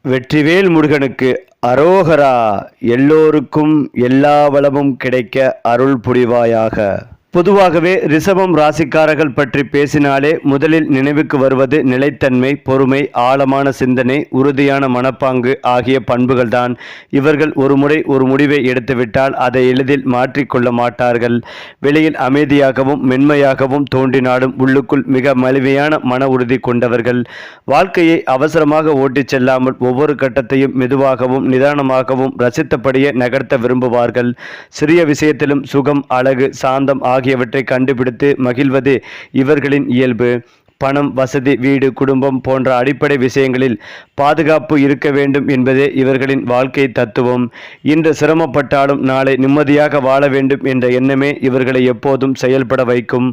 வெற்றிவேல் முருகனுக்கு அரோகரா. எல்லோருக்கும் எல்லா வளமும் கிடைக்க அருள் புரிவாயாக. பொதுவாகவே ரிஷபம் ராசிக்காரர்கள் பற்றி பேசினாலே முதலில் நினைவுக்கு வருவது நிலைத்தன்மை, பொறுமை, ஆழமான சிந்தனை, உறுதியான மனப்பாங்கு ஆகிய பண்புகள்தான். இவர்கள் ஒருமுறை ஒரு முடிவை எடுத்துவிட்டால் அதை எளிதில் மாற்றிக்கொள்ள மாட்டார்கள். வெளியில் அமைதியாகவும் மென்மையாகவும் தோன்றினாலும் உள்ளுக்குள் மிக மலிவையான மன உறுதி கொண்டவர்கள். வாழ்க்கையை அவசரமாக ஓட்டிச் செல்லாமல் ஒவ்வொரு கட்டத்தையும் மெதுவாகவும் நிதானமாகவும் ரசித்தபடியே நகர்த்த விரும்புவார்கள். சிறிய விஷயத்திலும் சுகம், அழகு, சாந்தம் ஆகியவற்றை கண்டுபிடித்து மகிழ்வது இவர்களின் இயல்பு. பணம், வசதி, வீடு, குடும்பம் போன்ற அடிப்படை விஷயங்களில் பாதுகாப்பு இருக்க வேண்டும் என்பதே இவர்களின் வாழ்க்கை தத்துவம். இன்று சிரமப்பட்டாலும் நாளை நிம்மதியாக வாழ வேண்டும் என்ற எண்ணமே இவர்களை எப்போதும் செயல்பட வைக்கும்.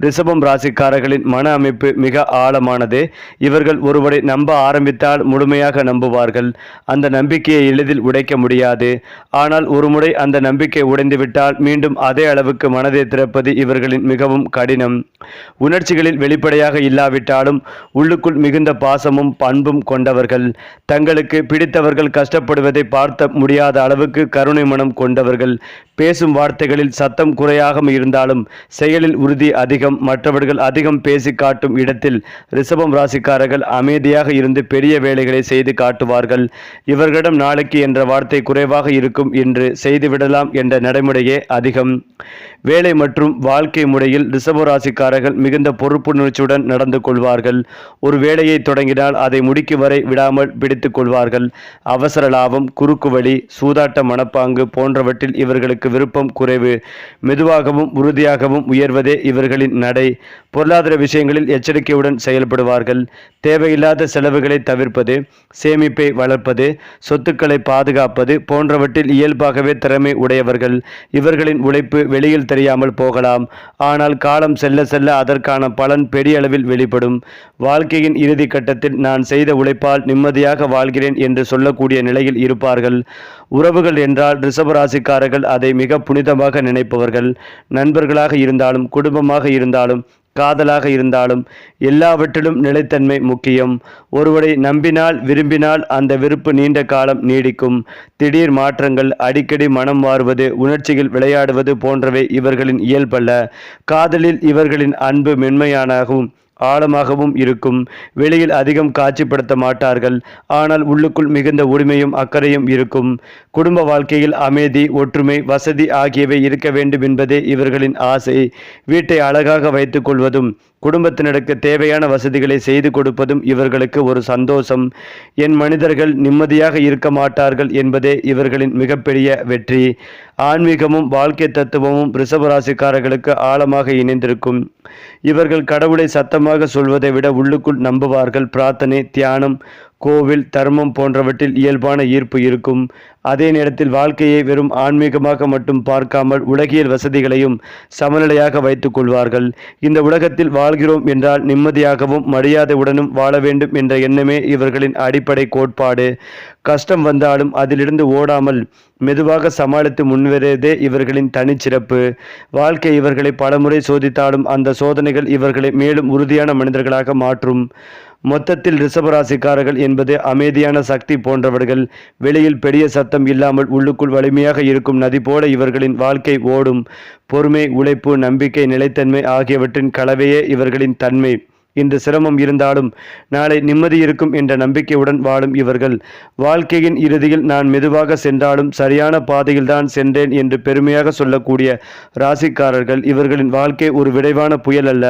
ரிஷபம் ராசிக்காரர்களின் மன அமைப்பு மிக ஆழமானது. இவர்கள் ஒருவரை நம்ப ஆரம்பித்தால் முழுமையாக நம்புவார்கள். அந்த நம்பிக்கையை எளிதில் உடைக்க முடியாது. ஆனால் ஒருமுறை அந்த நம்பிக்கை உடைந்துவிட்டால் மீண்டும் அதே அளவுக்கு மனதை திறப்பது இவர்களின் மிகவும் கடினம். உணர்ச்சிகளில் வெளிப்படையாக இல்லாவிட்டாலும் உள்ளுக்குள் மிகுந்த பாசமும் பண்பும் கொண்டவர்கள். தங்களுக்கு பிடித்தவர்கள் கஷ்டப்படுவதை பார்த்த முடியாத அளவுக்கு கருணை மனம் கொண்டவர்கள். பேசும் வார்த்தைகளில் சத்தம் குறையாக இருந்தாலும் செயலில் உறுதி அதிகம். மற்றவர்கள் அதிகம் பேசி காட்டும் இடத்தில் ரிஷபம் ராசிக்காரர்கள் அமைதியாக இருந்து பெரிய வேலைகளை செய்து காட்டுவார்கள். இவர்களிடம் நாளைக்கு என்ற வார்த்தை குறைவாக இருக்கும் என்று செய்துவிடலாம் என்ற நடைமுறையே அதிகம். வேலை மற்றும் வாழ்க்கை முறையில் ரிஷப ராசிக்காரர்கள் மிகுந்த பொறுப்புணர்ச்சியுடன் நடந்து கொள்வார்கள். ஒரு வேலையை தொடங்கினால் அதை முடிக்கு வரை விடாமல் பிடித்து கொள்வார்கள். அவசர லாபம், குறுக்கு வழி, சூதாட்ட மனப்பாங்கு போன்றவற்றில் இவர்களுக்கு விருப்பம் குறைவு. மெதுவாகவும் உறுதியாகவும் உயர்வதே இவர்களின் நடை. பொருளாதார விஷயங்களில் எச்சரிக்கையுடன் செயல்படுவார்கள். தேவையில்லாத செலவுகளை தவிர்ப்பது, சேமிப்பை வளர்ப்பது, சொத்துக்களை பாதுகாப்பது போன்றவற்றில் இயல்பாகவே திறமை உடையவர்கள். இவர்களின் உழைப்பு வெளியில் தெரியாமல் போகலாம். ஆனால் காலம் செல்ல செல்ல அதற்கான பலன் பெரிய அளவில் வெளிப்படும். வாழ்க்கையின் இறுதி கட்டத்தில் நான் செய்த உழைப்பால் நிம்மதியாக வாழ்கிறேன் என்று சொல்லக்கூடிய நிலையில் இருப்பார்கள். உறவுகள் என்றால் ரிஷபராசிக்காரர்கள் அதை மிக புனிதமாக நினைப்பவர்கள். நண்பர்களாக இருந்தாலும், குடும்பமாக இருந்தாலும், காதலாக இருந்தாலும் எல்லாவற்றிலும் நிலைத்தன்மை முக்கியம். ஒருவரை நம்பினால், விரும்பினால் அந்த விருப்பு நீண்ட காலம் நீடிக்கும். திடீர் மாற்றங்கள், அடிக்கடி மனம் மாறுவது, உணர்ச்சிகள் விளையாடுவது போன்றவை இவர்களின் இயல்பல்ல. காதலில் இவர்களின் அன்பு மென்மையானவும் ஆழமாகவும் இருக்கும். வெளியில் அதிகம் காட்சிப்படுத்த மாட்டார்கள். ஆனால் உள்ளுக்குள் மிகுந்த உரிமையும் அக்கறையும் இருக்கும். குடும்ப வாழ்க்கையில் அமைதி, ஒற்றுமை, வசதி ஆகியவை இருக்க வேண்டும் என்பதே இவர்களின் ஆசை. வீட்டை அழகாக வைத்துக் கொள்வதும் குடும்பத்தினருக்கு தேவையான வசதிகளை செய்து கொடுப்பதும் இவர்களுக்கு ஒரு சந்தோஷம். என் மனிதர்கள் நிம்மதியாக இருக்க மாட்டார்கள் என்பதே இவர்களின் மிகப்பெரிய வெற்றி. ஆன்மீகமும் வாழ்க்கை தத்துவமும் ரிஷபராசிக்காரர்களுக்கு ஆழமாக இணைந்திருக்கும். இவர்கள் கடவுளை சத்தமாக சொல்வதை விட உள்ளுக்குள் நம்புவார்கள். பிரார்த்தனை, தியானம், கோவில், தர்மம் போன்றவற்றில் இயல்பான ஈர்ப்பு இருக்கும். அதே நேரத்தில் வாழ்க்கையை வெறும் ஆன்மீகமாக மட்டும் பார்க்காமல் உலகியல் வசதிகளையும் சமநிலையாக வைத்துக் கொள்வார்கள். இந்த உலகத்தில் வாழ்கிறோம் என்றால் நிம்மதியாகவும் மரியாதையுடனும் வாழ வேண்டும் என்ற எண்ணமே இவர்களின் அடிப்படை கோட்பாடு. கஷ்டம் வந்தாலும் அதிலிருந்து ஓடாமல் மெதுவாக சமாளித்து முன்வருவதே இவர்களின் தனிச்சிறப்பு. வாழ்க்கை இவர்களை பலமுறை சோதித்தாலும் அந்த சோதனைகள் இவர்களை மேலும் உறுதியான மனிதர்களாக மாற்றும். மொத்தத்தில் ரிஷபராசிக்காரர்கள் என்பது அமைதியான சக்தி போன்றவர்கள். வெளியில் பெரிய சத்தம் இல்லாமல் உள்ளுக்குள் வலிமையாக இருக்கும் நதி போல இவர்களின் வாழ்க்கை ஓடும். பொறுமை, உழைப்பு, நம்பிக்கை, நிலைத்தன்மை ஆகியவற்றின் கலவையே இவர்களின் தன்மை. இன்று சிரமம் இருந்தாலும் நாளை நிம்மதி இருக்கும் என்ற நம்பிக்கையுடன் வாழும் இவர்கள் வாழ்க்கையின் இறுதியில் நான் மெதுவாக சென்றாலும் சரியான பாதையில்தான் சென்றேன் என்று பெருமையாக சொல்லக்கூடிய ராசிக்காரர்கள். இவர்களின் வாழ்க்கை ஒரு விரைவான புயல் அல்ல.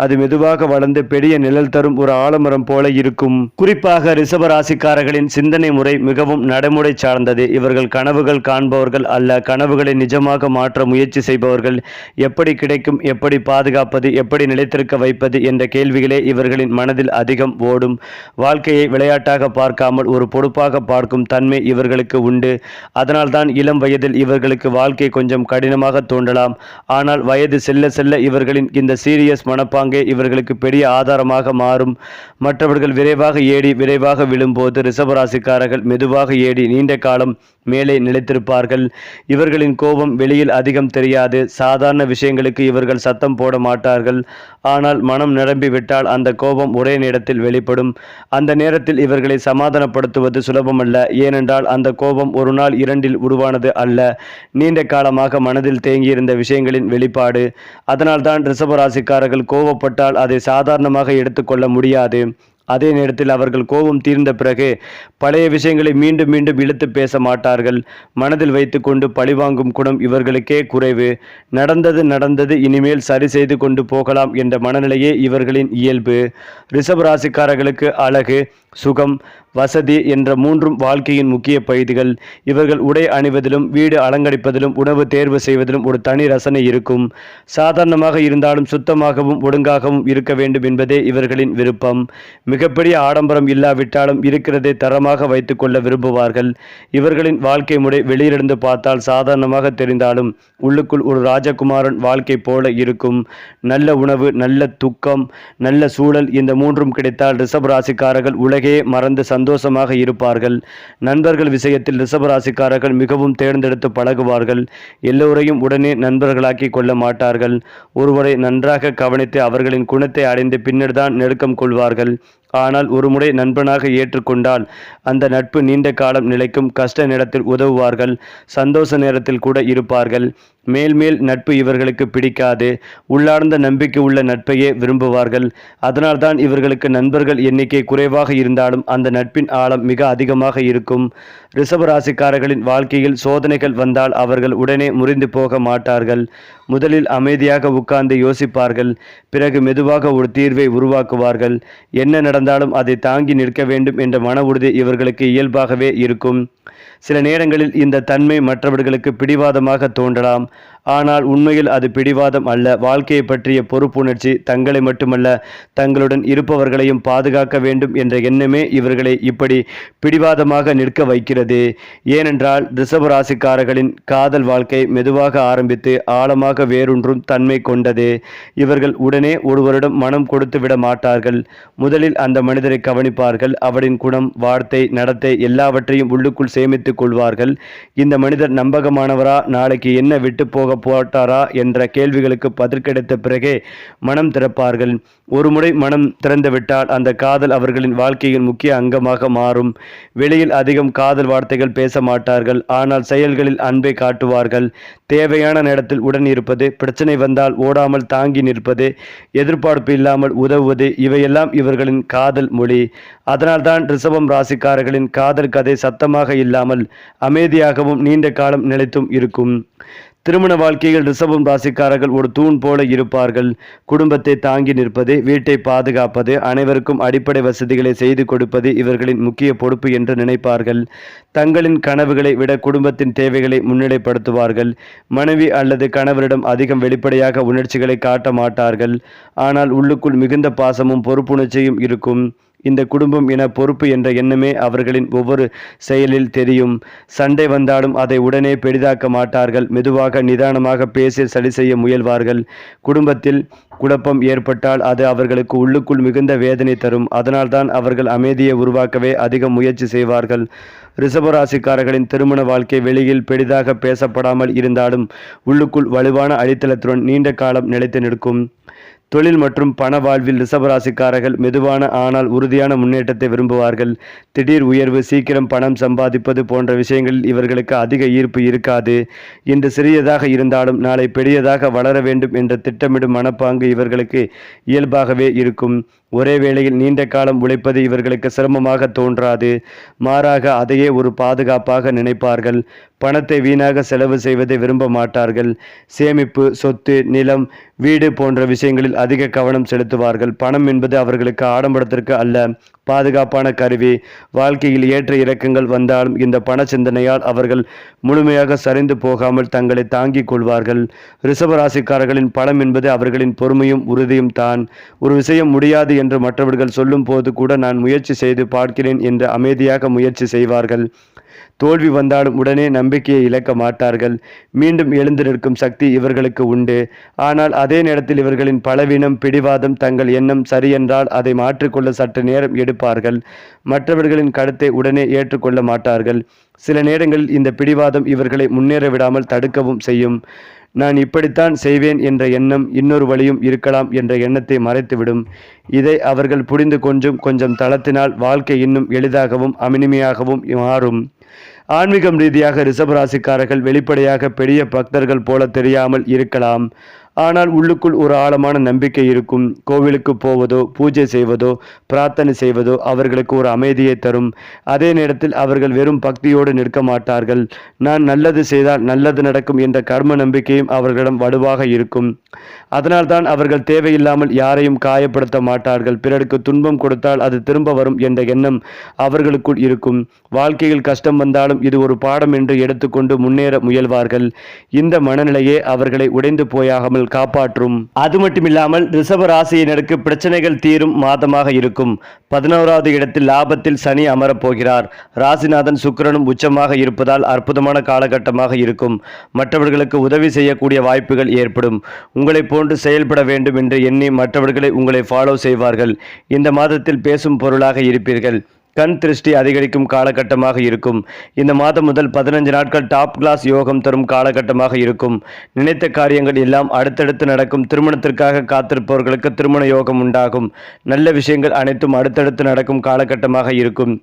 அது மெதுவாக வளர்ந்து பெரிய நிழல் தரும் ஒரு ஆலமரம் போல இருக்கும். குறிப்பாக ரிஷப ராசிக்காரர்களின் சிந்தனை முறை மிகவும் நடைமுறை சார்ந்தது. இவர்கள் கனவுகள் காண்பவர்கள் அல்ல, கனவுகளை நிஜமாக மாற்ற முயற்சி செய்பவர்கள். எப்படி கிடைக்கும், எப்படி பாதுகாப்பது, எப்படி நிலைத்திருக்க வைப்பது என்ற கேள்விகளே இவர்களின் மனதில் அதிகம் ஓடும். வாழ்க்கையை விளையாட்டாக பார்க்காமல் ஒரு பொறுப்பாக பார்க்கும் தன்மை இவர்களுக்கு உண்டு. அதனால்தான் இளம் வயதில் இவர்களுக்கு வாழ்க்கை கொஞ்சம் கடினமாக தோன்றலாம். ஆனால் வயது செல்ல செல்ல இவர்களின் இந்த சீரியஸ் மனப்பாங்கே இவர்களுக்கு பெரிய ஆதாரமாக மாறும். மற்றவர்கள் விரைவாக ஏறி விரைவாக விழும்போது ரிஷபராசிக்காரர்கள் மெதுவாக ஏறி நீண்ட காலம் மேலே நிலைத்திருப்பார்கள். இவர்களின் கோபம் வெளியில் அதிகம் தெரியாது. சாதாரண விஷயங்களுக்கு இவர்கள் சத்தம் போட மாட்டார்கள். ஆனால் மனம் நிரம்பிவிட்டால் விட்டால் அந்த கோபம் ஒரே நேரத்தில் வெளிப்படும். அந்த நேரத்தில் இவர்களை சமாதானப்படுத்துவது சுலபமல்ல. ஏனென்றால் அந்த கோபம் ஒரு நாள் இரண்டில் உருவானது அல்ல, நீண்ட காலமாக மனதில் தேங்கியிருந்த விஷயங்களின் வெளிப்பாடு. அதனால்தான் ரிஷபராசிக்காரர்கள் கோபப்பட்டால் அதை சாதாரணமாக எடுத்துக்கொள்ள முடியாது. அதே நேரத்தில் அவர்கள் கோபம் தீர்ந்த பிறகு பழைய விஷயங்களை மீண்டும் மீண்டும் இழுத்து பேச மாட்டார்கள். மனதில் வைத்துக்கொண்டு பழிவாங்கும் குணம் இவர்களுக்கே குறைவு. நடந்தது இனிமேல் சரி செய்து கொண்டு போகலாம் என்ற மனநிலையே இவர்களின் இயல்பு. ரிஷப ராசிக்காரர்களுக்கு அழகு, சுகம், வசதி என்ற மூன்றும் வாழ்க்கையின் முக்கிய பகுதிகள். இவர்கள் உடை அணிவதிலும் வீடு அலங்கரிப்பதிலும் உணவு தேர்வு செய்வதிலும் ஒரு தனி ரசனை இருக்கும். சாதாரணமாக இருந்தாலும் சுத்தமாகவும் ஒழுங்காகவும் இருக்க வேண்டும் என்பதே இவர்களின் விருப்பம். மிகப்பெரிய ஆடம்பரம் இல்லாவிட்டாலும் இருக்கிறதை தரமாக வைத்துக் கொள்ள விரும்புவார்கள். இவர்களின் வாழ்க்கை முறை வெளியிலிருந்து பார்த்தால் சாதாரணமாக தெரிந்தாலும் உள்ளுக்குள் ஒரு ராஜகுமாரன் வாழ்க்கை போல இருக்கும். நல்ல உணவு, நல்ல துக்கம், நல்ல சூழல், இந்த மூன்றும் கிடைத்தால் ரிஷப ராசிக்காரர்கள் உலகே மறந்து சந்தோஷமாக இருப்பார்கள். நண்பர்கள் விஷயத்தில் ரிஷபராசிக்காரர்கள் மிகவும் தேர்ந்தெடுத்து பழகுவார்கள். எல்லோரையும் உடனே நண்பர்களாக்கி கொள்ள மாட்டார்கள். ஒருவரை நன்றாக கவனித்து அவர்களின் குணத்தை அறிந்து பின்னர் தான் நெருக்கம் கொள்வார்கள். ஆனால் ஒருமுறை நண்பனாக ஏற்றுக்கொண்டால் அந்த நட்பு நீண்ட காலம் நிலைக்கும். கஷ்ட நேரத்தில் உதவுவார்கள், சந்தோஷ நேரத்தில் கூட இருப்பார்கள். மேல் நட்பு இவர்களுக்கு பிடிக்காது. உள்ளார்ந்த நம்பிக்கை உள்ள நட்பையே விரும்புவார்கள். அதனால்தான் இவர்களுக்கு நண்பர்கள் எண்ணிக்கை குறைவாக இருந்தாலும் அந்த நட்பின் ஆழம் மிக அதிகமாக இருக்கும். ரிஷபராசிக்காரர்களின் வாழ்க்கையில் சோதனைகள் வந்தால் அவர்கள் உடனே முறிந்து போக மாட்டார்கள். முதலில் அமைதியாக உட்கார்ந்து யோசிப்பார்கள். பிறகு மெதுவாக ஒரு தீர்வை உருவாக்குவார்கள். என்ன நடந்தாலும் அதை தாங்கி நிற்க வேண்டும் என்ற மன உறுதி இவர்களுக்கு இயல்பாகவே இருக்கும். சில நேரங்களில் இந்த தன்மை மற்றவர்களுக்கு பிடிவாதமாக தோன்றலாம். ஆனால் உண்மையில் அது பிடிவாதம் அல்ல. வாழ்க்கையை பற்றிய பொறுப்புணர்ச்சி, தங்களை மட்டுமல்ல தங்களுடன் இருப்பவர்களையும் பாதுகாக்க வேண்டும் என்ற எண்ணமே இவர்களை இப்படி பிடிவாதமாக நிற்க வைக்கிறது. ஏனென்றால் ரிஷபராசிக்காரர்களின் காதல் வாழ்க்கை மெதுவாக ஆரம்பித்து ஆழமாக வேரூன்றும் தன்மை கொண்டது. இவர்கள் உடனே ஒருவரிடம் மனம் கொடுத்து விட மாட்டார்கள். முதலில் அந்த மனிதரை கவனிப்பார்கள். அவரின் குணம், வார்த்தை, நடத்தை எல்லாவற்றையும் உள்ளுக்குள் சேமித்துக் கொள்வார்கள். இந்த மனிதர் நம்பகமானவரா, நாளைக்கு என்ன விட்டு போட்டாரா என்ற கேள்விகளுக்கு பதில் கிடைத்த பிறகே மனம் திறப்பார்கள். ஒருமுறை மனம் திறந்துவிட்டால் அந்த காதல் அவர்களின் வாழ்க்கையின் முக்கிய அங்கமாக மாறும். வெளியில் அதிகம் காதல் வார்த்தைகள் பேச மாட்டார்கள். ஆனால் செயல்களில் அன்பை காட்டுவார்கள். தேவையான நேரத்தில் உடன் இருப்பது, பிரச்சனை வந்தால் ஓடாமல் தாங்கி நிற்பது, எதிர்பார்ப்பு இல்லாமல் உதவுவது, இவையெல்லாம் இவர்களின் காதல் மொழி. அதனால்தான் ரிஷபம் ராசிக்காரர்களின் காதல் கதை சத்தமாக இல்லாமல் அமைதியாகவும் நீண்ட காலம் நிலைத்தும் இருக்கும். திருமண வாழ்க்கையில் ரிஷபம் ராசிக்காரர்கள் ஒரு தூண் போல இருப்பார்கள். குடும்பத்தை தாங்கி நிற்பது, வீட்டை பாதுகாப்பது, அனைவருக்கும் அடிப்படை வசதிகளை செய்து கொடுப்பது இவர்களின் முக்கிய பொறுப்பு என்று நினைப்பார்கள். தங்களின் கனவுகளை விட குடும்பத்தின் தேவைகளை முன்னிலைப்படுத்துவார்கள். மனைவி அல்லது கணவரிடம் அதிகம் வெளிப்படையாக உணர்ச்சிகளை காட்ட மாட்டார்கள். ஆனால் உள்ளுக்குள் மிகுந்த பாசமும் பொறுப்புணர்ச்சியும் இருக்கும். இந்த குடும்பம் என பொறுப்பு என்ற எண்ணமே அவர்களின் ஒவ்வொரு செயலில் தெரியும். சண்டை வந்தாலும் அதை உடனே பெரிதாக்க மாட்டார்கள். மெதுவாக நிதானமாக பேசி சரி செய்ய முயல்வார்கள். குடும்பத்தில் குழப்பம் ஏற்பட்டால் அது அவர்களுக்கு உள்ளுக்குள் மிகுந்த வேதனை தரும். அதனால்தான் அவர்கள் அமைதியை உருவாக்கவே அதிக முயற்சி செய்வார்கள். ரிஷபராசிக்காரர்களின் திருமண வாழ்க்கை வெளியில் பெரிதாக பேசப்படாமல் இருந்தாலும் உள்ளுக்குள் வலுவான அடித்தளத்துடன் நீண்ட காலம் நிலைத்து நிற்கும். தொழில் மற்றும் பண வாழ்வில் ரிஷபராசிக்காரர்கள் மெதுவான ஆனால் உறுதியான முன்னேற்றத்தை விரும்புவார்கள். திடீர் உயர்வு, சீக்கிரம் பணம் சம்பாதிப்பது போன்ற விஷயங்களில் இவர்களுக்கு அதிக ஈர்ப்பு இருக்காது. இன்று சிறியதாக இருந்தாலும் நாளை பெரியதாக வளர வேண்டும் என்ற திட்டமிடும் மனப்பாங்கு இவர்களுக்கு இயல்பாகவே இருக்கும். ஒரே வேளையில் நீண்ட காலம் உழைப்பது இவர்களுக்கு சிரமமாக தோன்றாது. மாறாக அதையே ஒரு பாதுகாப்பாக நினைப்பார்கள். பணத்தை வீணாக செலவு செய்வதை விரும்ப மாட்டார்கள். சேமிப்பு, சொத்து, நிலம், வீடு போன்ற விஷயங்களில் அதிக கவனம் செலுத்துவார்கள். பணம் என்பது அவர்களுக்கு ஆடம்பரத்திற்கு அல்ல, பாதுகாப்பான கருவி. வாழ்க்கையில் ஏற்ற இறக்கங்கள் வந்தாலும் இந்த பண சிந்தனையால் அவர்கள் முழுமையாக சரிந்து போகாமல் தங்களை தாங்கிக் கொள்வார்கள். ரிஷபராசிக்காரர்களின் பணம் என்பது அவர்களின் பொறுமையும் உறுதியும் தான். ஒரு விஷயம் முடியாது என்று மற்றவர்கள் சொல்லும் போது கூட நான் முயற்சி செய்து பார்க்கிறேன் என்று அமைதியாக முயற்சி செய்வார்கள். தோல்வி வந்தாலும் உடனே நம்பிக்கையை இழக்க மாட்டார்கள். மீண்டும் எழுந்து நிற்கும் சக்தி இவர்களுக்கு உண்டு. ஆனால் அதே நேரத்தில் இவர்களின் பலவீனம், பிடிவாதம், தங்கள் எண்ணம் சரியென்றால் அதை மாற்றிக்கொள்ள சற்று நேரம் எடுப்பார்கள். மற்றவர்களின் கருத்தை உடனே ஏற்றுக்கொள்ள மாட்டார்கள். சில நேரங்களில் இந்த பிடிவாதம் இவர்களை முன்னேற விடாமல் தடுக்கவும் செய்யும். நான் இப்படித்தான் செய்வேன் என்ற எண்ணம் இன்னொரு வழியும் இருக்கலாம் என்ற எண்ணத்தை மறைத்துவிடும். இதை அவர்கள் புரிந்து கொஞ்சம் தளர்த்தினால் வாழ்க்கை இன்னும் எளிதாகவும் இனிமையாகவும் மாறும். ஆன்மீகம் ரீதியாக ரிஷபராசிக்காரர்கள் வெளிப்படையாக பெரிய பக்தர்கள் போல தெரியாமல் இருக்கலாம். ஆனால் உள்ளுக்குள் ஒரு ஆழமான நம்பிக்கை இருக்கும். கோவிலுக்கு போவதோ பூஜை செய்வதோ பிரார்த்தனை செய்வதோ அவர்களுக்கு ஒரு அமைதியை தரும். அதே நேரத்தில் அவர்கள் வெறும் பக்தியோடு நிற்க மாட்டார்கள். நான் நல்லது செய்தால் நல்லது நடக்கும் என்ற கர்ம நம்பிக்கையும் அவர்களிடம் வலுவாக இருக்கும். அதனால்தான் அவர்கள் தேவையில்லாமல் யாரையும் காயப்படுத்த மாட்டார்கள். பிறருக்கு துன்பம் கொடுத்தால் அது திரும்ப வரும் என்ற எண்ணம் அவர்களுக்குள் இருக்கும். வாழ்க்கையில் கஷ்டம் வந்தாலும் இது ஒரு பாடம் என்று எடுத்துக்கொண்டு முன்னேற முயல்வார்கள். இந்த மனநிலையே அவர்களை உடைந்து போயாகாமல் காப்பாற்றும். அது மட்டுமில்லாமல் ரிஷப ராசியினருக்கு பிரச்சனைகள் தீரும் மாதமாக இருக்கும். 11வது இடத்தில் லாபத்தில் சனி அமரப்போகிறார். ராசிநாதன் சுக்கிரனும் உச்சமாக இருப்பதால் அற்புதமான காலகட்டமாக இருக்கும். மற்றவர்களுக்கு உதவி செய்யக்கூடிய வாய்ப்புகள் ஏற்படும். உங்களை போன்று செயல்பட வேண்டும் என்று எண்ணி மற்றவர்களை உங்களை ஃபாலோ செய்வார்கள். இந்த மாதத்தில் பேசும் பொருளாக இருப்பீர்கள். கண் திருஷ்டி அதிகரிக்கும் காலகட்டமாக இருக்கும். இந்த மாதம் முதல் 15 நாட்கள் டாப் கிளாஸ் யோகம் தரும் காலகட்டமாக இருக்கும். நினைத்த காரியங்கள் எல்லாம் அடுத்தடுத்து நடக்கும். திருமணத்திற்காக காத்திருப்பவர்களுக்கு திருமண யோகம் உண்டாகும். நல்ல விஷயங்கள் அனைத்தும் அடுத்தடுத்து நடக்கும் காலகட்டமாக இருக்கும்.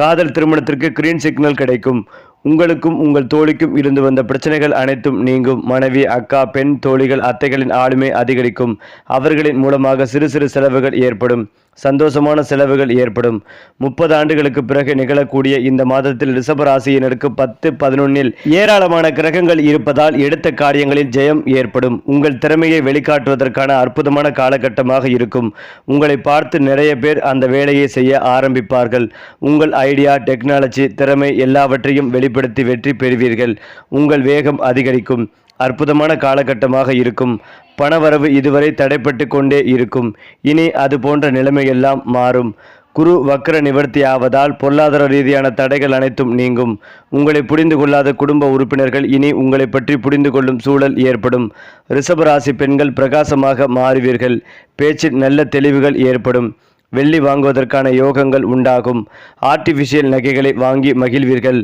காதல் திருமணத்திற்கு கிரீன் சிக்னல் கிடைக்கும். உங்களுக்கும் உங்கள் தோழிக்கும் இருந்து வந்த பிரச்சனைகள் அனைத்தும் நீங்கும். மனைவி, அக்கா, பெண் தோழிகள், அத்தைகளின் ஆளுமை அதிகரிக்கும். அவர்களின் மூலமாக சிறு சிறு செலவுகள் ஏற்படும். சந்தோஷமான செலவுகள் ஏற்படும். 30 ஆண்டுகளுக்கு பிறகு நிகழக்கூடிய இந்த மாதத்தில் ரிஷபராசியினருக்கு 10-11 ஏராளமான கிரகங்கள் இருப்பதால் எடுத்த காரியங்களில் ஜெயம் ஏற்படும். உங்கள் திறமையை வெளிக்காட்டுவதற்கான அற்புதமான காலகட்டமாக இருக்கும். உங்களை பார்த்து நிறைய பேர் அந்த வேலையை செய்ய ஆரம்பிப்பார்கள். உங்கள் ஐடியா, டெக்னாலஜி, திறமை எல்லாவற்றையும் வெளிப்படுத்தி வெற்றி பெறுவீர்கள். உங்கள் வேகம் அதிகரிக்கும். அற்புதமான காலகட்டமாக இருக்கும். பணவரவு இதுவரை தடைப்பட்டு கொண்டே இருக்கும். இனி அது போன்ற நிலைமையெல்லாம் மாறும். குரு வக்ர நிவர்த்தி ஆவதால் பொருளாதார ரீதியான தடைகள் அனைத்தும் நீங்கும். உங்களை புரிந்து கொள்ளாத குடும்ப உறுப்பினர்கள் இனி உங்களை பற்றி புரிந்து கொள்ளும் சூழல் ஏற்படும். ரிஷபராசி பெண்கள் பிரகாசமாக மாறுவீர்கள். பேச்சில் நல்ல தெளிவுகள் ஏற்படும். வெள்ளி வாங்குவதற்கான யோகங்கள் உண்டாகும். ஆர்டிஃபிஷியல் நகைகளை வாங்கி மகிழ்வீர்கள்.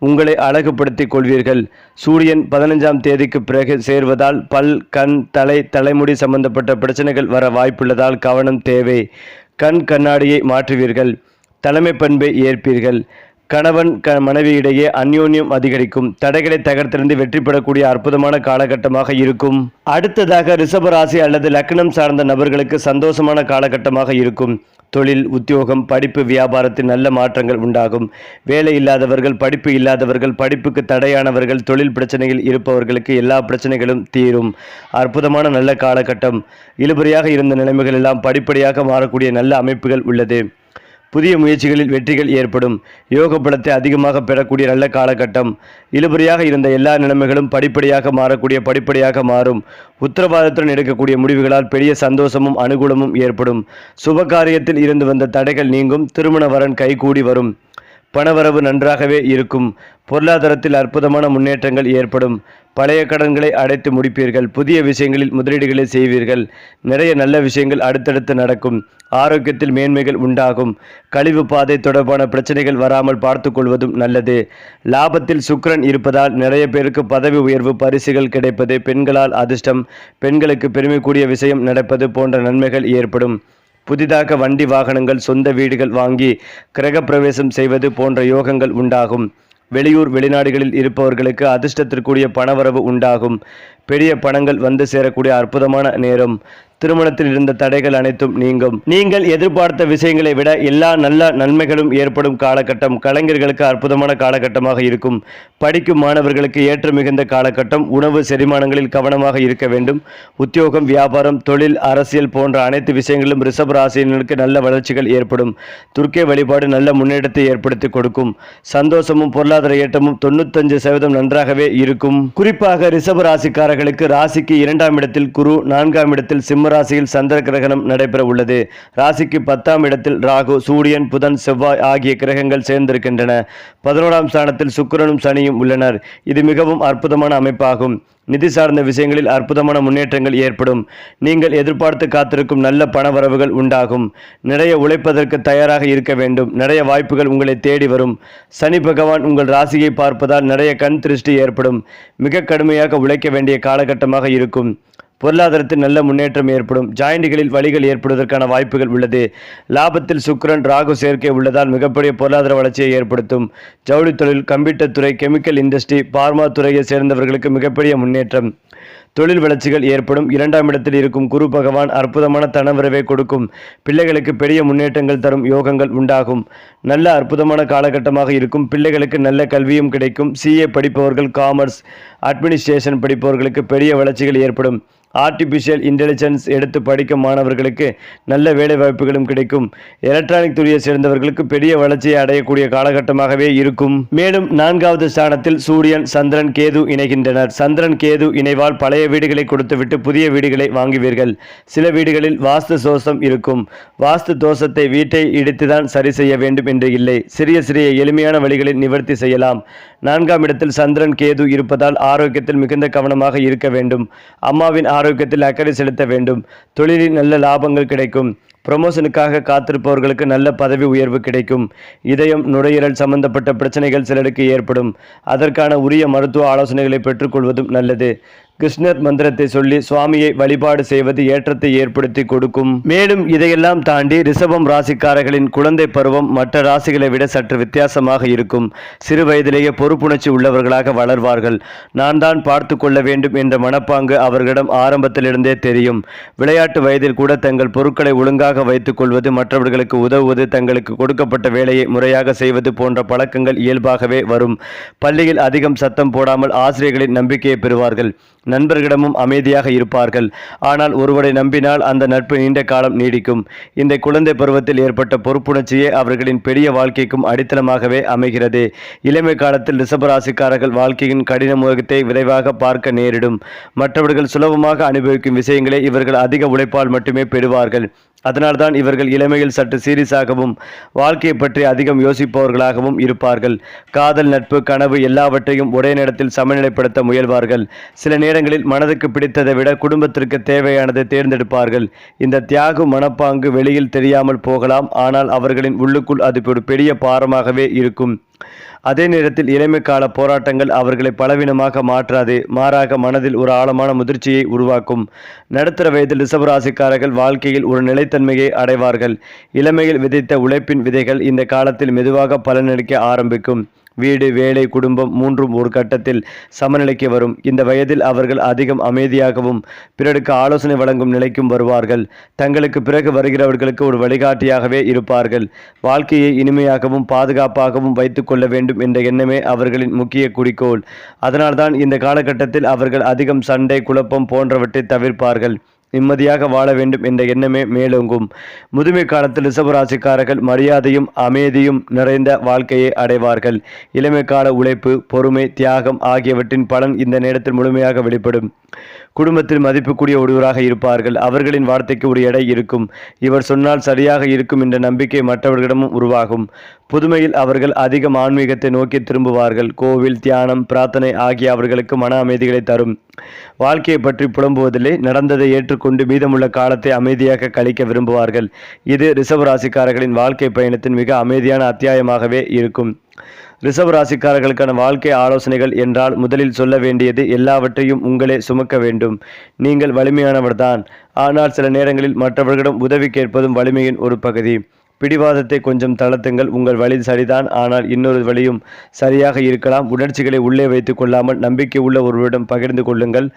உங்களை அழகுபடுத்திக் கொள்வீர்கள். சூரியன் 15ஆம் தேதிக்கு பிறகு சேர்வதால் பல், கண், தலைமுடி சம்பந்தப்பட்ட பிரச்சனைகள் வர வாய்ப்புள்ளதால் கவனம் தேவை. கண்ணாடியை மாற்றுவீர்கள். தலைமை பண்பை ஏற்பீர்கள். கணவன் மனைவியிடையே அந்யோன்யம் அதிகரிக்கும். தடைகளை தகர்த்தெறிந்து வெற்றி பெறக்கூடிய அற்புதமான காலகட்டமாக இருக்கும். அடுத்ததாக ரிஷபராசி அல்லது லக்னம் சார்ந்த நபர்களுக்கு சந்தோஷமான காலகட்டமாக இருக்கும். தொழில், உத்தியோகம், படிப்பு, வியாபாரத்தில் நல்ல மாற்றங்கள் உண்டாகும். வேலை இல்லாதவர்கள், படிப்பு இல்லாதவர்கள், படிப்புக்கு தடையானவர்கள், தொழில் பிரச்சனையில் இருப்பவர்களுக்கு எல்லா பிரச்சனைகளும் தீரும். அற்புதமான நல்ல காலகட்டம். இழுபறியாக இருந்த நிலைமைகள் எல்லாம் படிப்படியாக மாறக்கூடிய நல்ல அமைப்புகள் உள்ளது. புதிய முயற்சிகளில் வெற்றிகள் ஏற்படும். யோக பலத்தை அதிகமாக பெறக்கூடிய நல்ல காலகட்டம். இழுபறியாக இருந்த எல்லா நிலைமைகளும் படிப்படியாக மாறும். உத்தரவாதத்துடன் எடுக்கக்கூடிய முடிவுகளால் பெரிய சந்தோஷமும் அனுகூலமும் ஏற்படும். சுபகாரியத்தில் இருந்து வந்த தடைகள் நீங்கும். திருமண வரன் கைகூடி வரும். பணவரவு நன்றாகவே இருக்கும். பொருளாதாரத்தில் அற்புதமான முன்னேற்றங்கள் ஏற்படும். பழைய கடன்களை அடைத்து முடிப்பீர்கள். புதிய விஷயங்களில் முதலீடுகளை செய்வீர்கள். நிறைய நல்ல விஷயங்கள் அடுத்தடுத்து நடக்கும். ஆரோக்கியத்தில் மேன்மைகள் உண்டாகும். கழிவு பாதை தொடர்பான பிரச்சனைகள் வராமல் பார்த்து கொள்வதும் நல்லது. லாபத்தில் சுக்கிரன் இருப்பதால் நிறைய பேருக்கு பதவி உயர்வு, பரிசுகள் கிடைப்பது, பெண்களால் அதிர்ஷ்டம், பெண்களுக்கு பெருமை கூடிய விஷயம் நடப்பது போன்ற நன்மைகள் ஏற்படும். புதிதாக வண்டி வாகனங்கள், சொந்த வீடுகள் வாங்கி கிரகப்பிரவேசம் செய்வது போன்ற யோகங்கள் உண்டாகும். வெளியூர் வெளிநாடுகளில் இருப்பவர்களுக்கு அதிர்ஷ்டத்திற்குரிய பணவரவு உண்டாகும். பெரிய பணங்கள் வந்து சேரக்கூடிய அற்புதமான நேரம். திருமணத்தில் இருந்த தடைகள் அனைத்தும் நீங்கும். நீங்கள் எதிர்பார்த்த விஷயங்களை விட எல்லா நல்ல நன்மைகளும் ஏற்படும் காலகட்டம். கலைஞர்களுக்கு அற்புதமான காலகட்டமாக இருக்கும். படிக்கும் மாணவர்களுக்கு ஏற்ற மிகுந்த காலகட்டம். உணவு, செரிமானங்களில் கவனமாக இருக்க வேண்டும். உத்தியோகம், வியாபாரம், தொழில், அரசியல் போன்ற அனைத்து விஷயங்களிலும் ரிஷப ராசியினருக்கு நல்ல வளர்ச்சிகள் ஏற்படும். துர்க்கை வழிபாடு நல்ல முன்னேற்றத்தை ஏற்படுத்தி கொடுக்கும். சந்தோஷமும் பொருளாதார ஏற்றமும் 95% நன்றாகவே இருக்கும். குறிப்பாக ரிஷப ராசிக்காரர்களுக்கு ராசிக்கு 2ஆம் இடத்தில் குரு, 4ஆம் இடத்தில் சிம்ம சிம்மராசியில் சந்திர கிரகணம் நடைபெற உள்ளது. ராசிக்கு 10ஆம் இடத்தில் ராகு, சூரியன், புதன், செவ்வாய் ஆகிய கிரகங்கள் சேர்ந்திருக்கின்றன. 11ஆம் ஸ்தானத்தில் சுக்கிரனும் சனியும் உள்ளனர். இது மிகவும் அற்புதமான அமைப்பாகும். நிதி சார்ந்த விஷயங்களில் அற்புதமான முன்னேற்றங்கள் ஏற்படும். நீங்கள் எதிர்பார்த்து காத்திருக்கும் நல்ல பணவரவுகள் உண்டாகும். நிறைய உழைப்பதற்கு தயாராக இருக்க வேண்டும். நிறைய வாய்ப்புகள் உங்களை தேடி வரும். சனி பகவான் உங்கள் ராசியை பார்ப்பதால் நிறைய கண் திருஷ்டி ஏற்படும். மிக கடுமையாக உழைக்க வேண்டிய காலகட்டமாக இருக்கும். பொருளாதாரத்தில் நல்ல முன்னேற்றம் ஏற்படும். ஜாயிண்டுகளில் வலிகள் ஏற்படுவதற்கான வாய்ப்புகள் உள்ளது. லாபத்தில் சுக்கிரன், ராகு சேர்க்கை உள்ளதால் மிகப்பெரிய பொருளாதார வளர்ச்சியை ஏற்படுத்தும். ஜவுளி தொழில், கம்ப்யூட்டர் துறை, கெமிக்கல் இண்டஸ்ட்ரி, பார்மா துறையை சேர்ந்தவர்களுக்கு மிகப்பெரிய முன்னேற்றம். தொழில் வளர்ச்சிகள் ஏற்படும். 2ஆம் இடத்தில் இருக்கும் குரு பகவான் அற்புதமான தனவரவை கொடுக்கும். பிள்ளைகளுக்கு பெரிய முன்னேற்றங்கள் தரும் யோகங்கள் உண்டாகும். நல்ல அற்புதமான காலகட்டமாக இருக்கும். பிள்ளைகளுக்கு நல்ல கல்வியும் கிடைக்கும். CA படிப்பவர்கள், காமர்ஸ், அட்மினிஸ்ட்ரேஷன் படிப்பவர்களுக்கு பெரிய வளர்ச்சிகள் ஏற்படும். ஆர்டிபிஷியல் இன்டெலிஜென்ஸ் எடுத்து படிக்கும் மாணவர்களுக்கு நல்ல வேலை வாய்ப்புகளும் கிடைக்கும். எலக்ட்ரானிக் துறையை சேர்ந்தவர்களுக்கு பெரிய வளர்ச்சியை அடையக்கூடிய காலகட்டமாகவே இருக்கும். மேலும் 4வது ஸ்தானத்தில் சூரியன், சந்திரன், கேது இணைகின்றனர். சந்திரன் கேது இணைவால் பழைய வீடுகளை கொடுத்துவிட்டு புதிய வீடுகளை வாங்குவீர்கள். சில வீடுகளில் வாஸ்து தோஷம் இருக்கும். வாஸ்து தோஷத்தை வீட்டை இடித்துதான் சரி செய்ய வேண்டும் என்று இல்லை. சிறிய சிறிய எளிமையான வழிகளில் நிவர்த்தி செய்யலாம். 4ஆம் இடத்தில் சந்திரன் கேது இருப்பதால் ஆரோக்கியத்தில் மிகுந்த கவனமாக இருக்க வேண்டும். அம்மாவின் ஆரோக்கியத்தில் அக்கறை செலுத்த வேண்டும். தொழிலில் நல்ல லாபங்கள் கிடைக்கும். ப்ரமோஷனுக்காக காத்திருப்பவர்களுக்கு நல்ல பதவி உயர்வு கிடைக்கும். இதயம், நுரையீரல் சம்பந்தப்பட்ட பிரச்சனைகள் சிலருக்கு ஏற்படும். அதற்கான உரிய மருத்துவ ஆலோசனைகளை பெற்றுக்கொள்வதும் நல்லது. கிருஷ்ணர் மந்திரத்தை சொல்லி சுவாமியை வழிபாடு செய்வது ஏற்றத்தை ஏற்படுத்தி கொடுக்கும். மேலும் இதையெல்லாம் தாண்டி ரிஷபம் ராசிக்காரர்களின் குழந்தை பருவம் மற்ற ராசிகளை விட சற்று வித்தியாசமாக இருக்கும். சிறு வயதிலேயே பொறுப்புணர்ச்சி உள்ளவர்களாக வளர்வார்கள். நான் தான் பார்த்து கொள்ள வேண்டும் என்ற மனப்பாங்கு அவர்களிடம் ஆரம்பத்திலிருந்தே தெரியும். விளையாட்டு வயதில் கூட தங்கள் பொருட்களை ஒழுங்காக வைத்துக் கொள்வது, மற்றவர்களுக்கு உதவுவது, தங்களுக்கு கொடுக்கப்பட்ட வேலையை முறையாக செய்வது போன்ற பழக்கங்கள் இயல்பாகவே வரும். பள்ளியில் அதிகம் சத்தம் போடாமல் ஆசிரியர்களின் நம்பிக்கையை பெறுவார்கள். நண்பர்களிடமும் அமைதியாக இருப்பார்கள். ஆனால் ஒருவரை நம்பினால் அந்த நட்பு நீண்ட காலம் நீடிக்கும். இந்த குழந்தை பருவத்தில் ஏற்பட்ட பொறுப்புணர்ச்சியே அவர்களின் பெரிய வாழ்க்கைக்கும் அடித்தளமாகவே அமைகிறது. இளமை காலத்தில் ரிஷபராசிக்காரர்கள் வாழ்க்கையின் கடின முகத்தை விரைவாக பார்க்க நேரிடும். மற்றவர்கள் சுலபமாக அனுபவிக்கும் விஷயங்களை இவர்கள் அதிக உழைப்பால் மட்டுமே பெறுவார்கள். அதனால்தான் இவர்கள் இளமையில் சற்று சீரியஸாகவும் வாழ்க்கையை பற்றி அதிகம் யோசிப்பவர்களாகவும் இருப்பார்கள். காதல், நட்பு, கனவு எல்லாவற்றையும் ஒரே நேரத்தில் சமநிலைப்படுத்த முயல்வார்கள். சில நேரங்களில் மனதுக்கு பிடித்ததை விட குடும்பத்திற்கு தேவையானதை தேர்ந்தெடுப்பார்கள். இந்த தியாக மனப்பாங்கு வெளியில் தெரியாமல் போகலாம். ஆனால் அவர்களின் உள்ளுக்குள் அது ஒரு பெரிய பாரமாகவே இருக்கும். அதே நேரத்தில் இளமை கால போராட்டங்கள் அவர்களை பலவீனமாக மாற்றாது. மாறாக மனதில் ஒரு ஆழமான முதிர்ச்சியை உருவாக்கும். நடுத்தர வயதில் ரிஷபராசிக்காரர்கள் வாழ்க்கையில் ஒரு நிலைத்தன்மையை அடைவார்கள். இளமையில் விதைத்த உழைப்பின் விதைகள் இந்த காலத்தில் மெதுவாக பலனளிக்க ஆரம்பிக்கும். வீடு, வேலை, குடும்பம் மூன்றும் ஒரு கட்டத்தில் சமநிலைக்கு வரும். இந்த வயதில் அவர்கள் அதிகம் அமைதியாகவும் பிறருக்கு ஆலோசனை வழங்கும் நிலைக்கும் வருவார்கள். தங்களுக்கு பிறகு வருகிறவர்களுக்கு ஒரு வழிகாட்டியாகவே இருப்பார்கள். வாழ்க்கையை இனிமையாகவும் பாதுகாப்பாகவும் வைத்துக் கொள்ள வேண்டும் என்ற எண்ணமே அவர்களின் முக்கிய குறிக்கோள். அதனால்தான் இந்த காலகட்டத்தில் அவர்கள் அதிகம் சண்டை, குழப்பம் போன்றவற்றை தவிர்ப்பார்கள். நிம்மதியாக வாழ வேண்டும் என்ற எண்ணமே மேலோங்கும். முதுமை காலத்தில் ரிஷபராசிக்காரர்கள் மரியாதையும் அமைதியும் நிறைந்த வாழ்க்கையை அடைவார்கள். இளமை கால உழைப்பு, பொறுமை, தியாகம் ஆகியவற்றின் பலன் இந்த நேரத்தில் முழுமையாக வெளிப்படும். குடும்பத்தில் மதிப்புக்குரிய ஒருவராக இருப்பார்கள். அவர்களின் வார்த்தைக்கு ஒரு எடை இருக்கும். இவர் சொன்னால் சரியாக இருக்கும் என்ற நம்பிக்கை மற்றவர்களிடமும் உருவாகும். புதுமையில் அவர்கள் அதிகம் ஆன்மீகத்தை நோக்கி திரும்புவார்கள். கோவில், தியானம், பிரார்த்தனை ஆகிய அவர்களுக்கு மன அமைதிகளை தரும். வாழ்க்கையை பற்றி புலம்புவதில்லை. நடந்ததை ஏற்றுக்கொண்டு மீதமுள்ள காலத்தை அமைதியாக கழிக்க விரும்புவார்கள். இது ரிஷபராசிக்காரர்களின் வாழ்க்கை பயணத்தின் மிக அமைதியான அத்தியாயமாகவே இருக்கும். ரிஷபராசிக்காரர்களுக்கான வாழ்க்கை ஆலோசனைகள் என்றால் முதலில் சொல்ல வேண்டியது எல்லாவற்றையும் உங்களே சுமக்க வேண்டும். நீங்கள் வலிமையானவர்தான். ஆனால் சில நேரங்களில் மற்றவர்களிடம் உதவி கேட்பதும் வலிமையின் ஒரு பகுதி. பிடிவாதத்தை கொஞ்சம் தளர்த்துங்கள். உங்கள் வழி சரிதான், ஆனால் இன்னொரு வழியும் சரியாக இருக்கலாம். உணர்ச்சிகளை உள்ளே வைத்துக் கொள்ளாமல் நம்பிக்கை உள்ள ஒருவரிடம் பகிர்ந்து கொள்ளுங்கள்.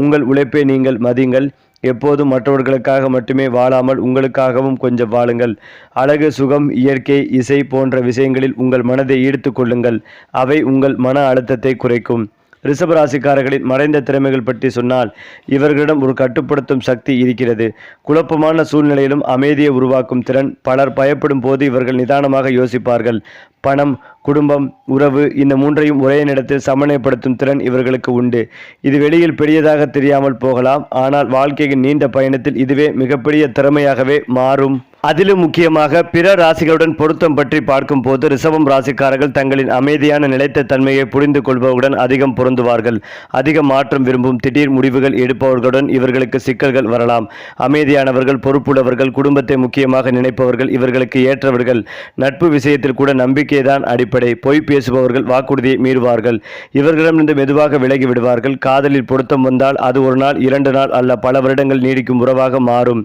உங்கள் உழைப்பை நீங்கள் மதியுங்கள். எப்போதும் மற்றவர்களுக்காக மட்டுமே வாழாமல் உங்களுக்காகவும் கொஞ்சம் வாழுங்கள். அழகு, சுகம், இயற்கை, இசை போன்ற விஷயங்களில் உங்கள் மனதை ஈர்த்து கொள்ளுங்கள். அவை உங்கள் மன அழுத்தத்தை குறைக்கும். ரிஷபராசிக்காரர்களின் மறைந்த திறமைகள் பற்றி சொன்னால் இவர்களிடம் ஒரு கட்டுப்படுத்தும் சக்தி இருக்கிறது. குழப்பமான சூழ்நிலையிலும் அமைதியை உருவாக்கும் திறன். பலர் பயப்படும் போது இவர்கள் நிதானமாக யோசிப்பார்கள். பணம், குடும்பம், உறவு இந்த மூன்றையும் ஒரே நேரத்தில் சமநிலைப்படுத்தும் திறன் இவர்களுக்கு உண்டு. இது வெளியில் பெரியதாக தெரியாமல் போகலாம், ஆனால் வாழ்க்கையின் நீண்ட பயணத்தில் இதுவே மிகப்பெரிய திறமையாகவே மாறும். அதிலும் முக்கியமாக பிற ராசிகளுடன் பொருத்தம் பற்றி பார்க்கும் போது ரிஷபம் ராசிக்காரர்கள் தங்களின் அமைதியான நிலைத்த தன்மையை புரிந்து கொள்பவர்களுடன் அதிகம் பொருந்துவார்கள். அதிக மாற்றம் விரும்பும் திடீர் முடிவுகள் எடுப்பவர்களுடன் இவர்களுக்கு சிக்கல்கள் வரலாம். அமைதியானவர்கள், பொறுப்புள்ளவர்கள், குடும்பத்தை முக்கியமாக நினைப்பவர்கள் இவர்களுக்கு ஏற்றவர்கள். நட்பு விஷயத்தில் கூட நம்பிக்கைதான் அடிப்படை. பொய் பேசுபவர்கள் வாக்குறுதியை மீறுவார்கள். இவர்களிடமிருந்து மெதுவாக விலகி விடுவார்கள். காதலில் பொருத்தம் வந்தால் அது ஒரு நாள், 2 நாள் அல்ல பல வருடங்கள் நீடிக்கும் உறவாக மாறும்.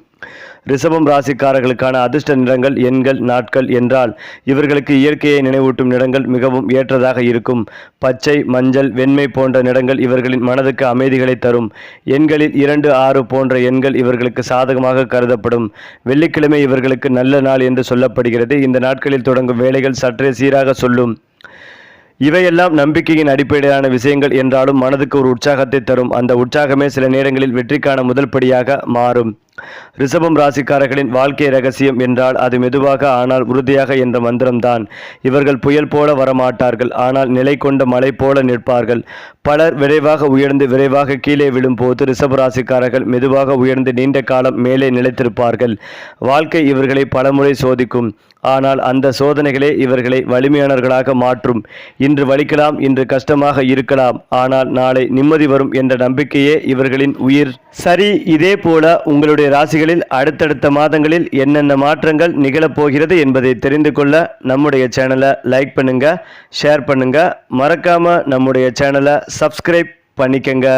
ரிஷபம் ராசிக்காரர்களுக்கான அதிர்ஷ்ட நிறங்கள், எண்கள், நாட்கள் என்றால் இவர்களுக்கு இயற்கையை நினைவூட்டும் நிறங்கள் மிகவும் ஏற்றதாக இருக்கும். பச்சை, மஞ்சள், வெண்மை போன்ற நிறங்கள் இவர்களின் மனதுக்கு அமைதிகளை தரும். எண்களில் 2, 6 போன்ற எண்கள் இவர்களுக்கு சாதகமாக கருதப்படும். வெள்ளிக்கிழமை இவர்களுக்கு நல்ல நாள் என்று சொல்லப்படுகிறது. இந்த நாட்களில் தொடங்கும் வேலைகள் சற்றே சீராக சொல்லும். இவையெல்லாம் நம்பிக்கையின் அடிப்படையிலான விஷயங்கள் என்றாலும் மனதுக்கு ஒரு உற்சாகத்தை தரும். அந்த உற்சாகமே சில நேரங்களில் வெற்றிக்கான முதல் படியாக மாறும். ரிஷபம் ராசிக்காரர்களின் வாழ்க்கை ரகசியம் என்றால் அது மெதுவாக ஆனால் உறுதியாக என்ற மந்திரம்தான். இவர்கள் புயல் போல வரமாட்டார்கள், ஆனால் நிலை கொண்ட மலை போல நிற்பார்கள். பலர் விரைவாக உயர்ந்து விரைவாக கீழே விழும்போது ரிஷப ராசிக்காரர்கள் மெதுவாக உயர்ந்து நீண்ட காலம் மேலே நிலைத்திருப்பார்கள். வாழ்க்கை இவர்களை பலமுறை சோதிக்கும், ஆனால் அந்த சோதனைகளே இவர்களை வலிமையானவர்களாக மாற்றும். இன்று வலிக்கலாம், இன்று கஷ்டமாக இருக்கலாம், ஆனால் நாளை நிம்மதி வரும் என்ற நம்பிக்கையே இவர்களின் உயிர். சரி, இதே போல உங்களுடைய ராசிகளில் அடுத்தடுத்த மாதங்களில் என்னென்ன மாற்றங்கள் நிகழப்போகிறது என்பதை தெரிந்து கொள்ள நம்முடைய சேனலை லைக் பண்ணுங்க, ஷேர் பண்ணுங்க, மறக்காம நம்முடைய சேனலை சப்ஸ்கிரைப் பண்ணிக்கங்க.